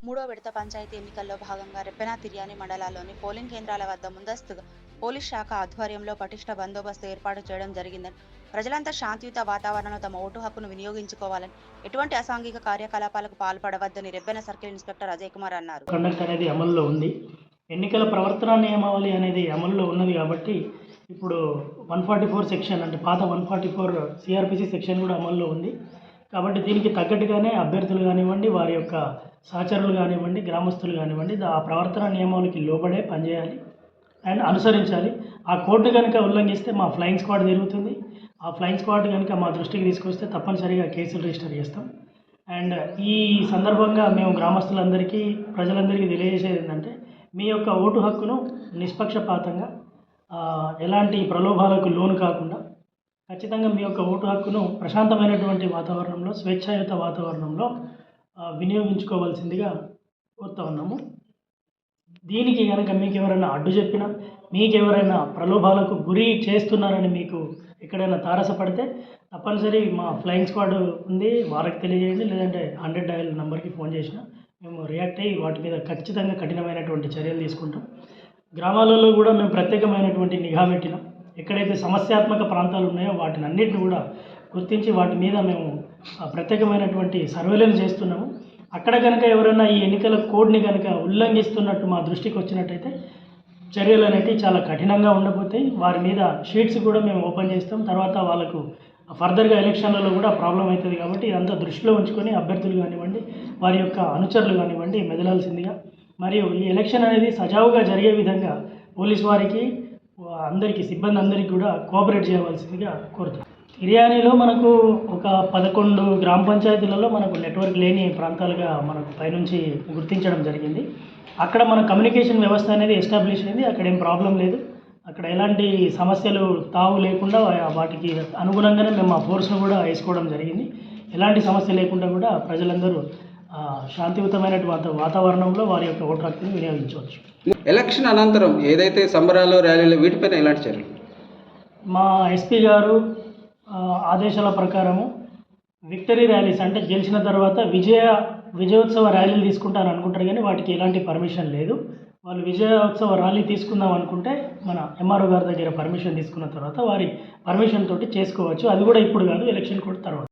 మూడో విడత పంచాయతీ ఎన్నికల్లో భాగంగా రెప్పెన తిర్యాని మండలాల్లోని పోలింగ్ కేంద్రాల వద్ద ముందస్తుగా పోలీస్ శాఖ ఆధ్వర్యంలో పటిష్ట బందోబస్తు ఏర్పాటు చేయడం జరిగిందని, ప్రజలంతా శాంతియుత వాతావరణంలో తమ ఓటు హక్కును వినియోగించుకోవాలని, ఎటువంటి అసాంఘిక కార్యకలాపాలకు పాల్పడవద్దని రెబ్బెన సర్కిల్ ఇన్స్పెక్టర్ అజయ్ కుమార్ అన్నారు. కండక్ట్ అనేది అమల్లో ఉంది. ఎన్నికల ప్రవర్తన నియమావళి అనేది అమల్లో ఉన్నది కాబట్టి ఇప్పుడు 144 సెక్షన్ అంటే పాత 144 సిఆర్పిసి సెక్షన్ కూడా అమల్లో ఉంది. కాబట్టి దీనికి తగ్గట్టుగానే అభ్యర్థులు కానివ్వండి, వారి యొక్క సహచరులు కానివ్వండి, గ్రామస్తులు కానివ్వండి ఆ ప్రవర్తన నియమావళికి లోబడే పనిచేయాలి అండ్ అనుసరించాలి. ఆ కోడ్ని కనుక ఉల్లంఘిస్తే మా ఫ్లయింగ్ స్క్వాడ్ తిరుగుతుంది. ఆ ఫ్లయింగ్ స్క్వాడ్ కనుక మా దృష్టికి తీసుకొస్తే తప్పనిసరిగా కేసులు రిజిస్టర్ చేస్తాం. అండ్ ఈ సందర్భంగా మేము గ్రామస్తులందరికీ, ప్రజలందరికీ తెలియజేసేది ఏంటంటే, మీ యొక్క ఓటు హక్కును నిష్పక్షపాతంగా ఎలాంటి ప్రలోభాలకు లోను కాకుండా ఖచ్చితంగా మీ యొక్క ఓటు హక్కును ప్రశాంతమైనటువంటి వాతావరణంలో, స్వేచ్ఛాయుత వాతావరణంలో వినియోగించుకోవాల్సిందిగా కోరుతా ఉన్నాము. దీనికి కనుక మీకు ఎవరైనా అడ్డు చెప్పినా, మీకు ఎవరైనా ప్రలోభాలకు గురి చేస్తున్నారని మీకు ఎక్కడైనా తారసపడితే తప్పనిసరి మా ఫ్లయింగ్ స్క్వాడ్ ఉంది, వారికి తెలియజేయండి. లేదంటే 100 డయల్ నెంబర్కి ఫోన్ చేసినా మేము రియాక్ట్ అయ్యి వాటి మీద ఖచ్చితంగా కఠినమైనటువంటి చర్యలు తీసుకుంటాం. గ్రామాలలో కూడా మేము ప్రత్యేకమైనటువంటి నిఘా పెట్టినాం. ఎక్కడైతే సమస్యాత్మక ప్రాంతాలు ఉన్నాయో వాటిని అన్నింటిని కూడా గుర్తించి వాటి మీద మేము ప్రత్యేకమైనటువంటి సర్వేలెన్స్ చేస్తున్నాము. అక్కడ కనుక ఎవరైనా ఈ ఎన్నికల కోడ్ని కనుక ఉల్లంఘిస్తున్నట్టు మా దృష్టికి వచ్చినట్టయితే చర్యలు అనేవి చాలా కఠినంగా ఉండబోతాయి. వారి మీద షీట్స్ కూడా మేము ఓపెన్ చేస్తాం. తర్వాత వాళ్ళకు ఫర్దర్గా ఎలక్షన్లలో కూడా ప్రాబ్లం అవుతుంది. కాబట్టి ఇదంతా దృష్టిలో ఉంచుకొని అభ్యర్థులు కానివ్వండి, వారి యొక్క అనుచరులు కానివ్వండి మెదలాల్సిందిగా, మరియు ఈ ఎలక్షన్ అనేది సజావుగా జరిగే విధంగా పోలీస్ వారికి, అందరికీ, సిబ్బంది అందరికీ కూడా కోఆపరేట్ చేయవలసిందిగా కోరుతున్నాం. తిర్యానీలో మనకు ఒక 11 గ్రామ పంచాయతీలలో మనకు నెట్వర్క్ లేని ప్రాంతాలుగా మనకు పైనుంచి గుర్తించడం జరిగింది. అక్కడ మన కమ్యూనికేషన్ వ్యవస్థ అనేది ఎస్టాబ్లిష్ అయింది. అక్కడ ఏం ప్రాబ్లం లేదు. అక్కడ ఎలాంటి సమస్యలు తావు లేకుండా వాటికి అనుగుణంగానే మేము ఆ ఫోర్స్ను కూడా వేసుకోవడం జరిగింది. ఎలాంటి సమస్య లేకుండా కూడా ప్రజలందరూ శాంతియుతమైనటువంటి వాతావరణంలో వారి యొక్క ఓటు హక్కును వినియోగించవచ్చు. ఎలక్షన్ అనంతరం ఏదైతే సంబరాలు, ర్యాలీలు వీటిపైన ఎలాంటి చర్యలు? మా ఎస్పీ గారు ఆదేశాల ప్రకారము విక్టరీ ర్యాలీస్ అంటే గెలిచిన తర్వాత విజయోత్సవ ర్యాలీలు తీసుకుంటారని అనుకుంటారు, కానీ వాటికి ఎలాంటి పర్మిషన్ లేదు. వాళ్ళు విజయోత్సవ ర్యాలీ తీసుకుందాం అనుకుంటే మన ఎంఆర్ఓ గారి దగ్గర పర్మిషన్ తీసుకున్న తర్వాత వారి పర్మిషన్ తోటి చేసుకోవచ్చు. అది కూడా ఇప్పుడు కాదు, ఎలక్షన్ కూడా తర్వాత.